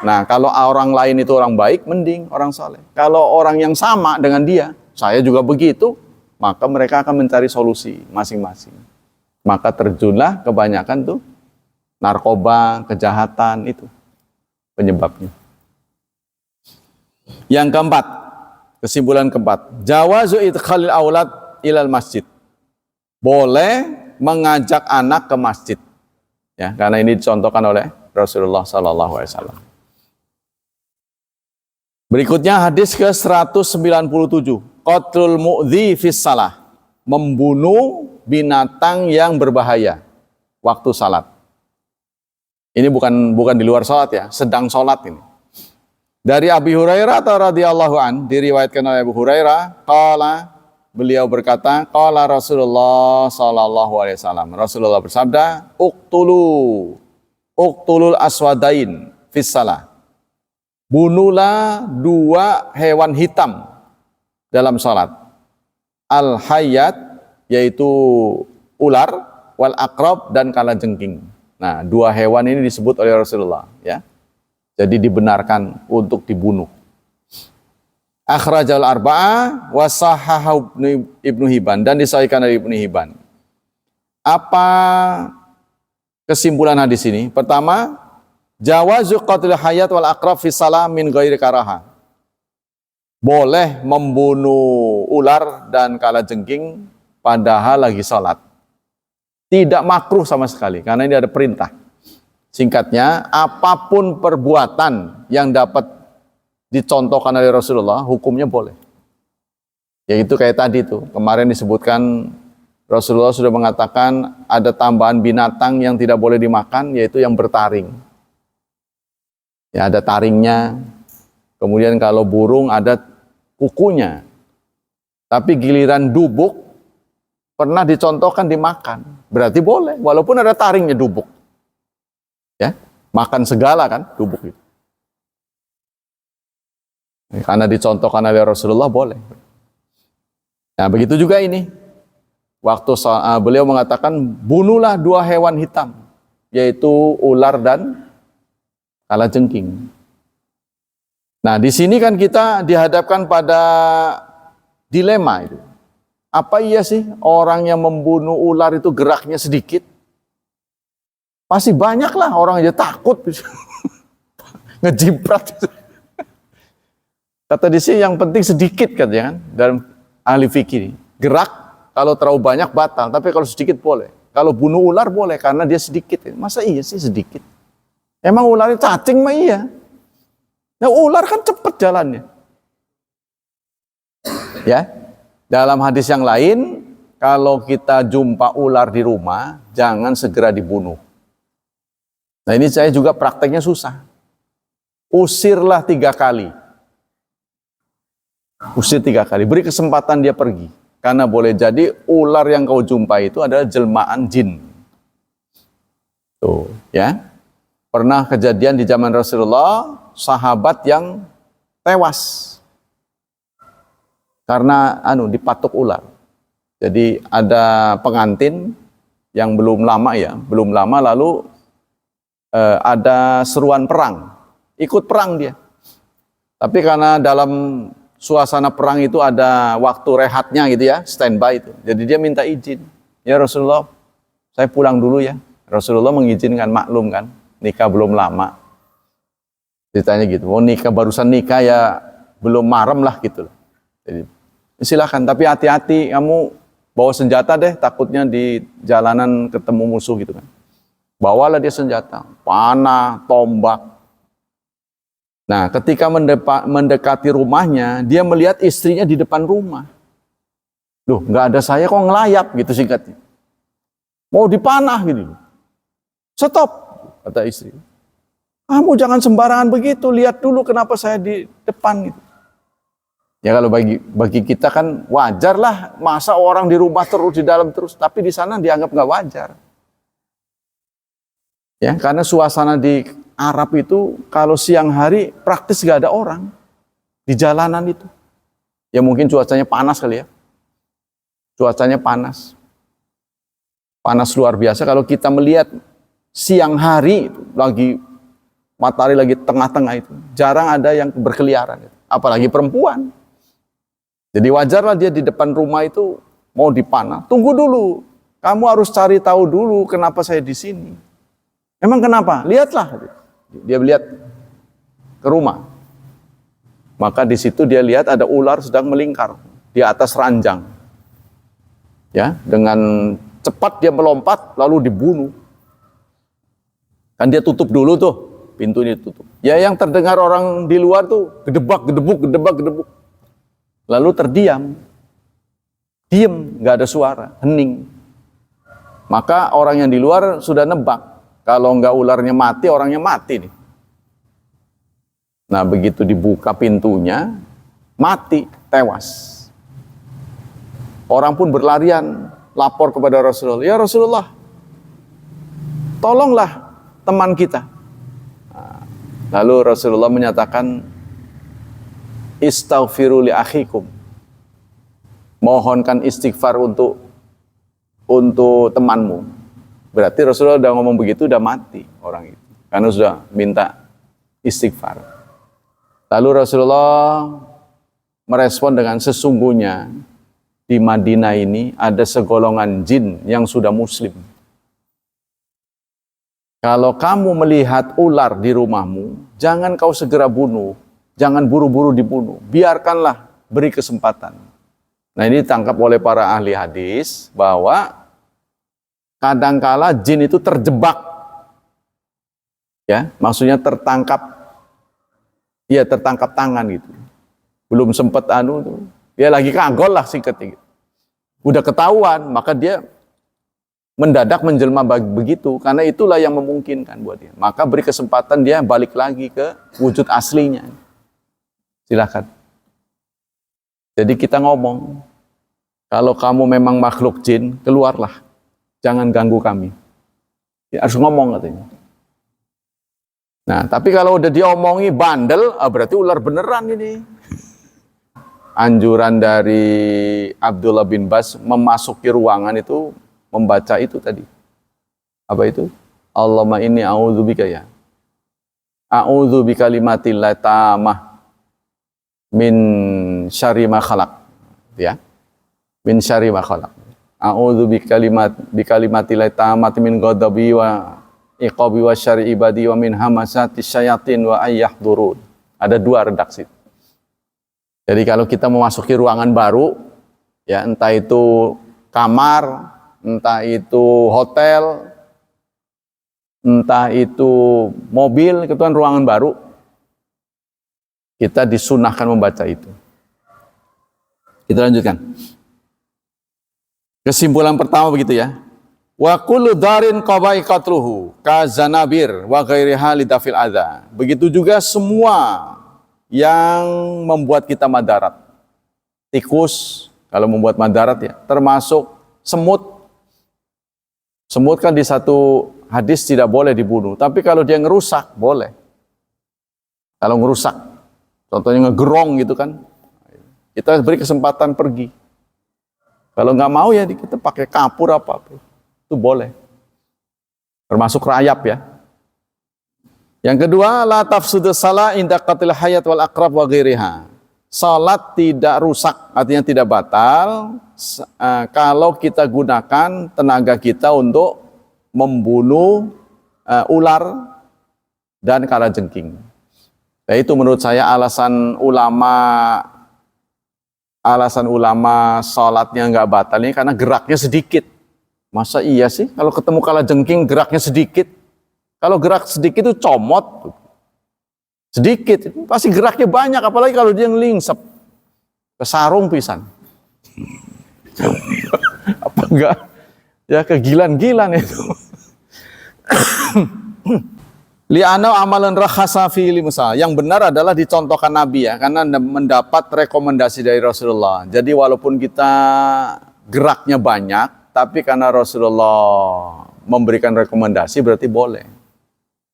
Nah kalau orang lain itu orang baik, mending orang soleh. Kalau orang yang sama dengan dia, saya juga begitu, maka mereka akan mencari solusi masing-masing. Maka terjunlah kebanyakan tuh narkoba, kejahatan itu penyebabnya. Yang keempat, kesimpulan keempat, jawazu idkhalil aulad ilal masjid. Boleh mengajak anak ke masjid. Ya, karena ini dicontohkan oleh Rasulullah SAW. Berikutnya hadis ke-197. Qatlul mu'dhi fis salah. Membunuh binatang yang berbahaya waktu salat. Ini bukan di luar salat ya, sedang salat ini. Dari Abi Hurairah radhiyallahu an, diriwayatkan oleh Abu Hurairah, beliau berkata, qala Rasulullah sallallahu alaihi wasallam. Rasulullah bersabda, uqtulul aswadain fis salah. bunuhlah 2 hewan hitam dalam salat. Al-hayyat, yaitu ular, wal aqrab, dan kalajengking. Nah, 2 hewan ini disebut oleh Rasulullah, ya. Jadi dibenarkan untuk dibunuh. Akhrajal arba'ah wa sahahahu Ibnu Hibban, dan disahihkan oleh Ibnu Hibban. Apa kesimpulan hadis ini? Pertama, jawazu qatlil hayyat wal aqrab fi salam min ghairi karaha. Boleh membunuh ular dan kalajengking padahal lagi salat. Tidak makruh sama sekali, karena ini ada perintah. Singkatnya, apapun perbuatan yang dapat dicontohkan oleh Rasulullah, hukumnya boleh. Yaitu kayak tadi tuh, kemarin disebutkan Rasulullah sudah mengatakan ada tambahan binatang yang tidak boleh dimakan, yaitu yang bertaring. Ya, ada taringnya. Kemudian kalau burung ada kukunya. Tapi giliran dubuk pernah dicontohkan dimakan. Berarti boleh, walaupun ada taringnya dubuk. Ya, makan segala kan dubuk itu. Karena dicontohkan oleh Rasulullah boleh. Nah, begitu juga ini. Waktu beliau mengatakan bunuhlah 2 hewan hitam, yaitu ular dan kalajengking. Nah, di sini kan kita dihadapkan pada dilema itu. Apa iya sih orang yang membunuh ular itu geraknya sedikit? Pasti banyak lah orang aja takut ngejiprat. Kata di sini yang penting sedikit katanya kan dalam ahli fikih. Gerak kalau terlalu banyak batal, tapi kalau sedikit boleh. Kalau bunuh ular boleh karena dia sedikit. Masa iya sih sedikit? Emang ularnya cacing mah iya. Nah, ular kan cepat jalannya. Ya. Dalam hadis yang lain, kalau kita jumpa ular di rumah, jangan segera dibunuh. Nah, ini saya juga prakteknya susah. Usirlah 3 kali. Usir 3 kali. Beri kesempatan dia pergi. Karena boleh jadi ular yang kau jumpai itu adalah jelmaan jin. Tuh, ya. Pernah kejadian di zaman Rasulullah, sahabat yang tewas karena dipatuk ular. Jadi ada pengantin yang belum lama lalu ada seruan perang, ikut perang dia. Tapi karena dalam suasana perang itu ada waktu rehatnya gitu ya, standby itu. Jadi dia minta izin, ya Rasulullah, saya pulang dulu ya. Rasulullah mengizinkan, maklum kan, nikah belum lama. Ceritanya gitu, barusan nikah ya belum marem lah gitu. Jadi silakan, tapi hati-hati kamu bawa senjata deh, takutnya di jalanan ketemu musuh gitu kan. Bawalah dia senjata, panah, tombak. Nah, ketika mendekati rumahnya, dia melihat istrinya di depan rumah. Loh, nggak ada saya kok ngelayap gitu singkatnya. Mau dipanah gitu. Stop, kata istri. Kamu jangan sembarangan begitu, lihat dulu kenapa saya di depan gitu. Ya kalau bagi kita kan wajar lah, masa orang di rumah terus, di dalam terus, tapi di sana dianggap nggak wajar. Ya, karena suasana di Arab itu kalau siang hari praktis nggak ada orang di jalanan itu. Ya mungkin cuacanya panas kali ya. Cuacanya panas. Panas luar biasa. Kalau kita melihat siang hari lagi matahari lagi tengah-tengah itu, jarang ada yang berkeliaran, apalagi perempuan. Jadi wajarlah dia di depan rumah itu mau dipanah. Tunggu dulu, kamu harus cari tahu dulu kenapa saya di sini. Emang kenapa? Lihatlah. Dia lihat ke rumah. Maka di situ dia lihat ada ular sedang melingkar di atas ranjang. Ya, dengan cepat dia melompat lalu dibunuh. Kan dia tutup dulu tuh, pintunya ditutup. Ya yang terdengar orang di luar tuh gedebak, gedebuk. Lalu terdiam. Diem, nggak ada suara, hening. Maka orang yang di luar sudah nebak. Kalau nggak ularnya mati, orangnya mati nih. Nah begitu dibuka pintunya, mati, tewas. Orang pun berlarian, lapor kepada Rasulullah. Ya Rasulullah, tolonglah teman kita. Nah, Lalu Rasulullah menyatakan, istaghfiru li akhikum. Mohonkan istighfar untuk temanmu. Berarti Rasulullah udah ngomong begitu, udah mati orang itu. Karena sudah minta istighfar. Lalu Rasulullah merespon dengan, sesungguhnya di Madinah ini ada segolongan jin yang sudah muslim. Kalau kamu melihat ular di rumahmu, jangan kau segera bunuh. Jangan buru-buru dibunuh. Biarkanlah, beri kesempatan. Nah, ini ditangkap oleh para ahli hadis bahwa kadangkala jin itu terjebak. Ya, maksudnya tertangkap. Ya, tertangkap tangan gitu. Belum sempat dia lagi kagol lah singkatnya gitu. Udah ketahuan, maka dia mendadak menjelma begitu, karena itulah yang memungkinkan buat dia. Maka beri kesempatan dia balik lagi ke wujud aslinya. Silakan. Jadi kita ngomong, kalau kamu memang makhluk jin, keluarlah. Jangan ganggu kami. Ya, harus ngomong katanya. Nah, tapi kalau udah diomongi bandel, berarti ular beneran ini. Anjuran dari Abdullah bin Bas memasuki ruangan itu, membaca itu tadi. Apa itu? Allahumma inni a'udzubika ya. A'udzu bikalimatillah tamah min syarri ma khalaq. Ya. Min syarri ma khalaq. A'udzu bikalimatillah tamah min ghadabi wa iqabi wa syarri ibadi wa min hamasati syayatin wa ayyahdurun. Ada dua redaksi. Jadi kalau kita memasuki ruangan baru, ya entah itu kamar, entah itu hotel, entah itu mobil, itu kan ruangan baru, kita disunahkan membaca itu. Kita lanjutkan. Kesimpulan pertama begitu ya. Wa kullu darin qaba'iqatluhu ka zanabir wa ghairiha lidafil adza. Begitu juga semua yang membuat kita madarat. Tikus kalau membuat madarat ya, termasuk semut. Semut kan di satu hadis tidak boleh dibunuh, tapi kalau dia ngerusak boleh. Kalau ngerusak, contohnya ngegerong gitu kan, kita beri kesempatan pergi. Kalau nggak mau ya kita pakai kapur apa, itu boleh. Termasuk rayap ya. Yang kedua, la tafsudu shalah inda qatil hayat wal aqrab wa ghairiha. Salat tidak rusak, artinya tidak batal kalau kita gunakan tenaga kita untuk membunuh ular dan kalajengking. Nah, itu menurut saya alasan ulama salatnya nggak batal ini karena geraknya sedikit. Masa iya sih kalau ketemu kalajengking geraknya sedikit? Kalau gerak sedikit itu comot. Sedikit, pasti geraknya banyak, apalagi kalau dia ngelingsep. Kesarung pisan. Apa enggak? Ya kegilan-gilan itu. Li'anau amalan rakhasa fi limusa. Yang benar adalah dicontohkan Nabi ya, karena mendapat rekomendasi dari Rasulullah. Jadi walaupun kita geraknya banyak, tapi karena Rasulullah memberikan rekomendasi berarti boleh.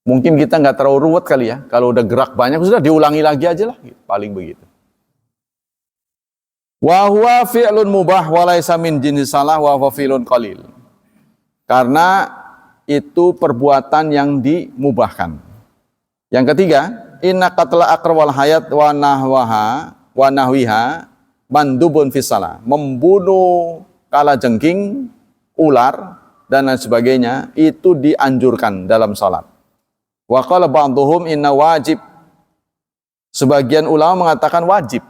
Mungkin kita nggak terlalu ruwet kali ya. Kalau udah gerak banyak, sudah diulangi lagi aja lah. Paling begitu. Wa huwa fi'lun mubah wa laisa min jinsi salah wa huwa fi'lun qalil. Karena itu perbuatan yang dimubahkan. Yang ketiga, inna qatla aqrabal hayat wa nahwiha mandubun fi salah. Membunuh kalajengking, ular dan lain sebagainya itu dianjurkan dalam salat. Wa qala ba'dhum inna wajib. Sebagian ulama mengatakan wajib.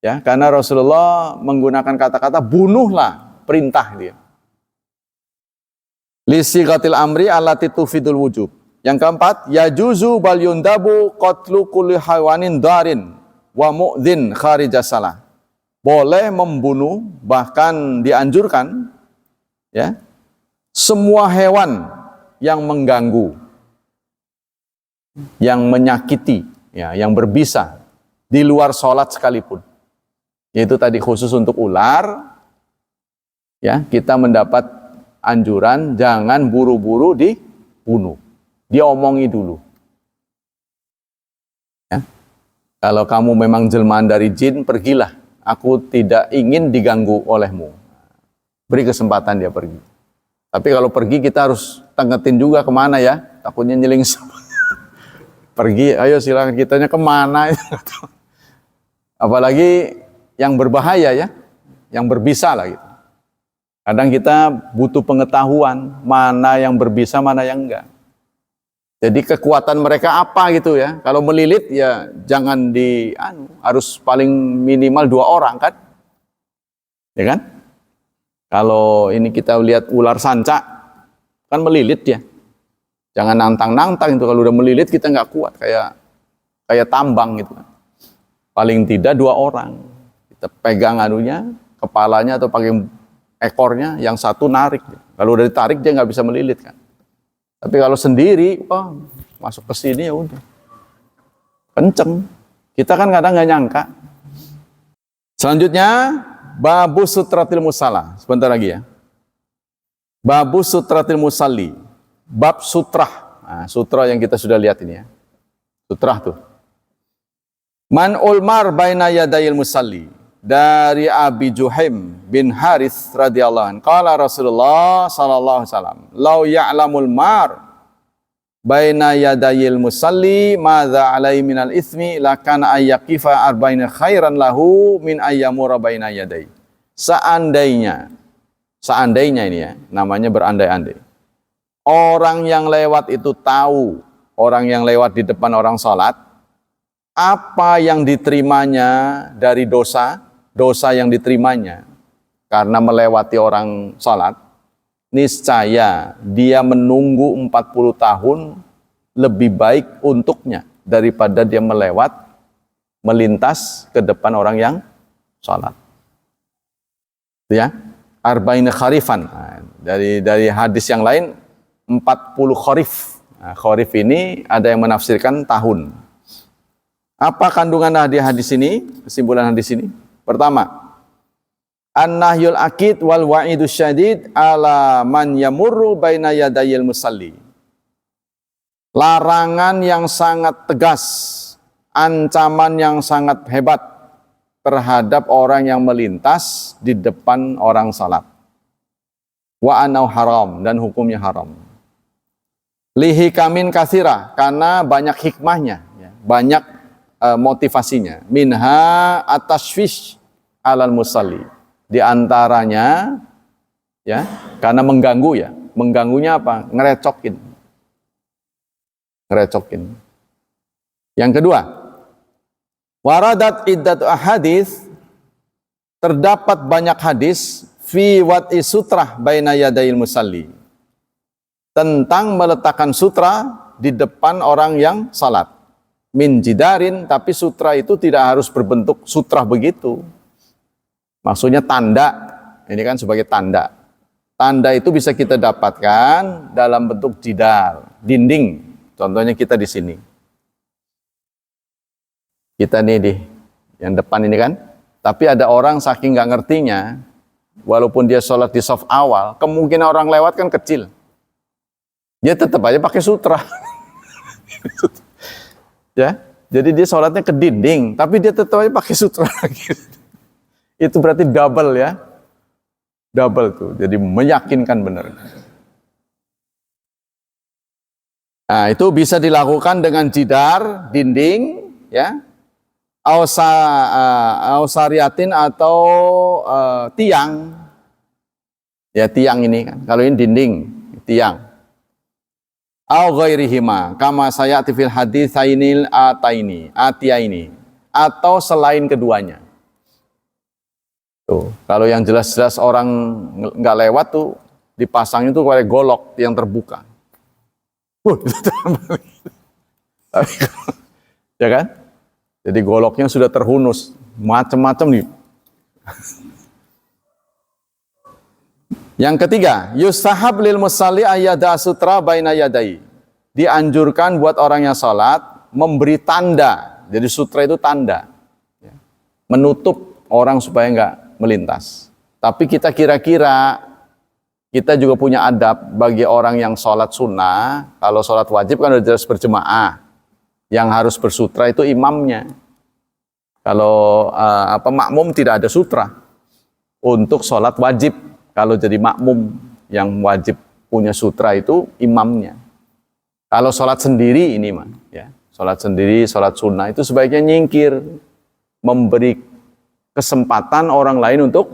Ya, karena Rasulullah menggunakan kata-kata bunuhlah, perintah dia. Li sighatil amri allati tufidul wujub. Yang keempat, yajuzu bal yundabu qatlu kulli hayawanin darin wa mu'dhin kharijas salah. Boleh membunuh, bahkan dianjurkan ya, semua hewan yang mengganggu, yang menyakiti, ya, yang berbisa di luar sholat sekalipun. Yaitu tadi khusus untuk ular, ya, kita mendapat anjuran jangan buru-buru dibunuh, diomongi dulu. Kalau kamu memang jelmaan dari jin, pergilah. Aku tidak ingin diganggu olehmu. Beri kesempatan dia pergi. Tapi kalau pergi kita harus tengetin juga kemana ya. Takutnya nyeling. Pergi, ayo silakan, kitanya kemana. Apalagi yang berbahaya ya. Yang berbisa lah gitu. Kadang kita butuh pengetahuan. Mana yang berbisa, mana yang enggak. Jadi kekuatan mereka apa gitu ya. Kalau melilit ya jangan harus paling minimal 2 orang kan. Ya kan? Kalau ini kita lihat ular sanca kan melilit ya. Jangan nantang-nantang itu, kalau udah melilit kita nggak kuat kayak tambang gitu kan. Paling tidak 2 orang. Kita pegang anunya, kepalanya atau pakai ekornya, yang satu narik. Kalau udah ditarik dia nggak bisa melilit kan. Tapi kalau sendiri, masuk ke sini ya udah. Kenceng. Kita kan kadang nggak nyangka. Selanjutnya, Babu Sutratil Musalla. Sebentar lagi ya. Babu Sutratil Musalli. Bab sutrah. Nah, sutra yang kita sudah lihat ini ya. Sutrah tuh. Man ulmar baina yadayil musalli. Dari Abi Juhaim bin Harith radhiyallahu anhu. Qala Rasulullah sallallahu alaihi wasallam, "Lau ya'lamul mar baina yadayil musalli madza alai minal itsmi lakana ayyaqifa arba'ina khairan lahu min ayyamura baina yadai." Seandainya ini ya, namanya berandai-andai. Orang yang lewat itu tahu, orang yang lewat di depan orang salat, apa yang diterimanya dari dosa yang diterimanya karena melewati orang salat, niscaya dia menunggu 40 tahun lebih baik untuknya daripada dia melintas ke depan orang yang salat. Ya, arba'ina kharifan. Nah, dari hadis yang lain 40 kharif. Nah, kharif ini ada yang menafsirkan tahun. Apa kandungan hadis ini? Kesimpulan hadis ini. Pertama, an-nahyul akid wal wa'idus syadid ala man yamurru baina yadayil musalli. Larangan yang sangat tegas, ancaman yang sangat hebat terhadap orang yang melintas di depan orang salat. Wa anau haram, dan hukumnya haram. Lihikamin katsira, karena banyak hikmahnya, ya, banyak motivasinya. Minha atashfish alal musalli. Di antaranya ya, karena mengganggu ya. Mengganggunya apa? Ngerecokin. Yang kedua, waradat iddatu ahadits, terdapat banyak hadis fi wat'i sutrah baina yadayil musalli, tentang meletakkan sutra di depan orang yang salat. Min jidarin, tapi sutra itu tidak harus berbentuk sutra begitu. Maksudnya tanda, ini kan sebagai tanda. Tanda itu bisa kita dapatkan dalam bentuk jidar, dinding. Contohnya kita di sini. Kita nih di yang depan ini kan. Tapi ada orang saking nggak ngertinya, walaupun dia sholat di saf awal, kemungkinan orang lewat kan kecil. Dia tetap aja pakai sutra. Ya, jadi dia sholatnya ke dinding, tapi dia tetap aja pakai sutra lagi. Itu berarti double ya, double tuh. Jadi meyakinkan benar. Nah, itu bisa dilakukan dengan jidar, dinding, ya, ausariatin atau tiang. Ya, tiang ini kan. Kalau ini dinding, tiang. Au ghairihima kama sayati fil haditsainil atiyaini, atau selain keduanya. Tuh, kalau yang jelas-jelas orang nggak lewat tuh dipasang itu kayak golok yang terbuka. Ya kan? Jadi goloknya sudah terhunus, macam-macam nih. Yang ketiga, yustahab lil musalli ayyada sutra baina yadai. Dianjurkan buat orang yang salat memberi tanda. Jadi sutra itu tanda, menutup orang supaya nggak melintas. Tapi kita kira-kira kita juga punya adab bagi orang yang salat sunnah. Kalau salat wajib kan udah jelas berjemaah. Yang harus bersutra itu imamnya. Kalau makmum tidak ada sutra untuk sholat wajib. Kalau jadi makmum yang wajib punya sutra itu imamnya. Kalau sholat sendiri ini mah, ya, sholat sendiri, sholat sunnah itu sebaiknya nyingkir, memberi kesempatan orang lain untuk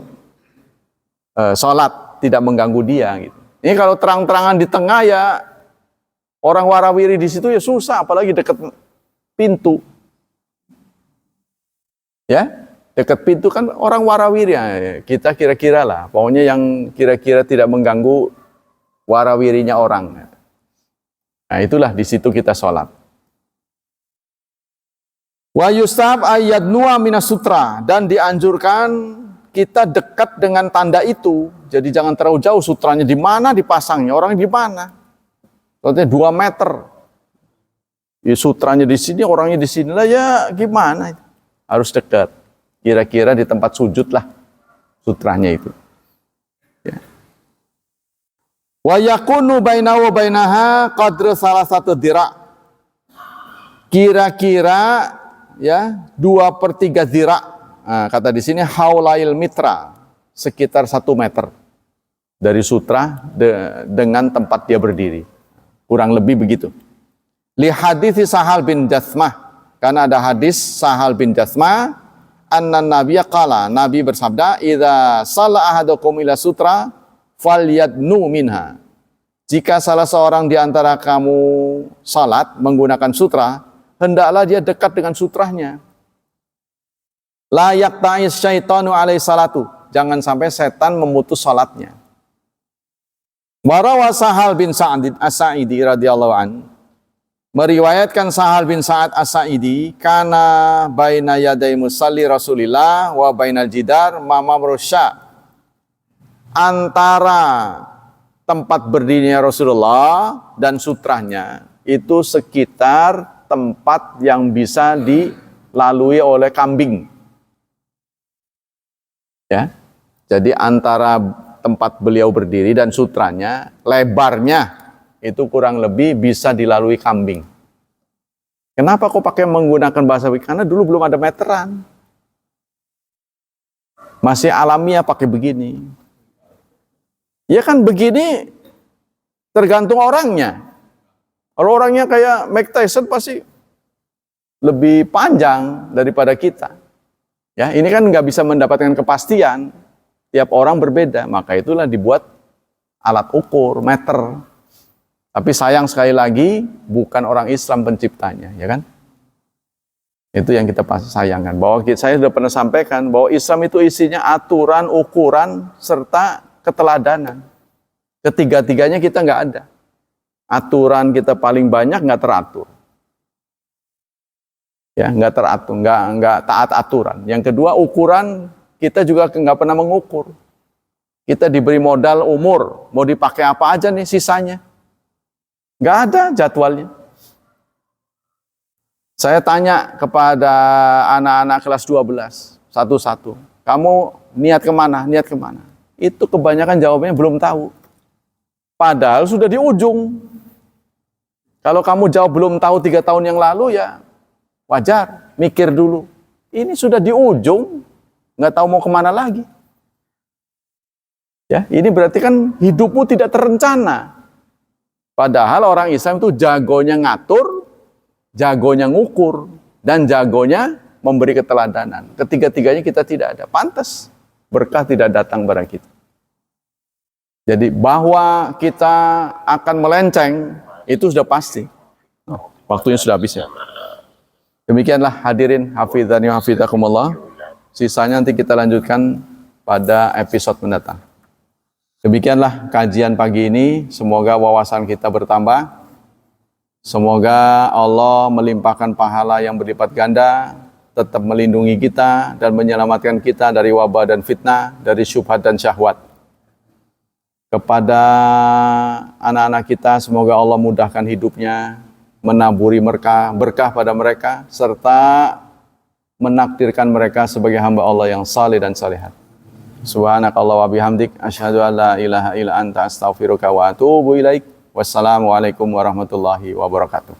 sholat, tidak mengganggu dia. Gitu. Ini kalau terang-terangan di tengah ya orang warawiri di situ ya susah, apalagi dekat pintu. Ya, dekat pintu kan orang warawiri ya. Kita kira-kira lah, pokoknya yang kira-kira tidak mengganggu warawirinya orang. Nah, itulah di situ kita sholat. Wa yustab ayat nuwa minas sutra, dan dianjurkan kita dekat dengan tanda itu. Jadi jangan terlalu jauh, sutranya di mana dipasangnya, orang di mana. Contohnya 2 meter. Ya, sutranya di sini, orangnya di sini lah, ya gimana? Harus dekat. Kira-kira di tempat sujud lah sutranya itu. Ya. Wa yakunu bainahu wa bainaha qadru salah satu dira'. Kira-kira ya 2/3 dira'. Nah, kata di sini haulail mitra, sekitar 1 meter dari sutra dengan tempat dia berdiri. Kurang lebih begitu. Li hadits Sahal bin Jathmah, karena ada hadis Sahal bin Jathmah, anna nabiyya qala, Nabi bersabda, idza shalla ahadukum ila sutra falyadnu minha. Jika salah seorang di antara kamu salat menggunakan sutra, hendaklah dia dekat dengan sutranya. La yaqta'is syaitanu alaihi salatu. Jangan sampai setan memutus salatnya. Warawa Sahal bin Sa'id As-Sa'idi radhiyallahu an, meriwayatkan Sahal bin Sa'ad As-Sa'idi, kana baina yaday musalli Rasulillah wa bainal jidar mamamrusya. Antara tempat berdirinya Rasulullah dan sutranya itu sekitar tempat yang bisa dilalui oleh kambing. Ya. Jadi antara tempat beliau berdiri dan sutranya, lebarnya itu kurang lebih bisa dilalui kambing. Kenapa kok pakai menggunakan bahasa Wiki? Karena dulu belum ada meteran. Masih alamiah pakai begini. Ya kan begini tergantung orangnya. Kalau orangnya kayak Mike Tyson pasti lebih panjang daripada kita. Ya, ini kan nggak bisa mendapatkan kepastian. Tiap orang berbeda, maka itulah dibuat alat ukur, meter. Tapi sayang sekali lagi, bukan orang Islam penciptanya, ya kan? Itu yang kita sayangkan. Bahwa saya sudah pernah sampaikan, bahwa Islam itu isinya aturan, ukuran, serta keteladanan. Ketiga-tiganya kita nggak ada. Aturan kita paling banyak nggak teratur. Ya, nggak teratur, nggak taat aturan. Yang kedua, ukuran kita juga nggak pernah mengukur. Kita diberi modal umur, mau dipakai apa aja nih sisanya. Nggak ada jadwalnya. Saya tanya kepada anak-anak kelas 12, satu-satu. Kamu niat kemana? Niat kemana? Itu kebanyakan jawabannya belum tahu. Padahal sudah di ujung. Kalau kamu jawab belum tahu 3 tahun yang lalu, ya wajar, mikir dulu. Ini sudah di ujung, nggak tahu mau kemana lagi. Ya, ini berarti kan hidupmu tidak terencana. Padahal orang Islam itu jagonya ngatur, jagonya ngukur, dan jagonya memberi keteladanan. Ketiga-tiganya kita tidak ada. Pantas berkah tidak datang pada kita. Jadi bahwa kita akan melenceng, itu sudah pasti. Waktunya sudah habis ya. Demikianlah hadirin, hafizani wa hafizakumullah. Sisanya nanti kita lanjutkan pada episode mendatang. Demikianlah kajian pagi ini. Semoga wawasan kita bertambah. Semoga Allah melimpahkan pahala yang berlipat ganda, tetap melindungi kita dan menyelamatkan kita dari wabah dan fitnah, dari syubhat dan syahwat. Kepada anak-anak kita, semoga Allah mudahkan hidupnya, menaburi berkah pada mereka, serta menakdirkan mereka sebagai hamba Allah yang saleh dan salihat. Subhanakallah wa bihamdik, asyhadu an la ilaha illa anta astaghfiruka wa atubu ilaik. Wassalamualaikum warahmatullahi wabarakatuh.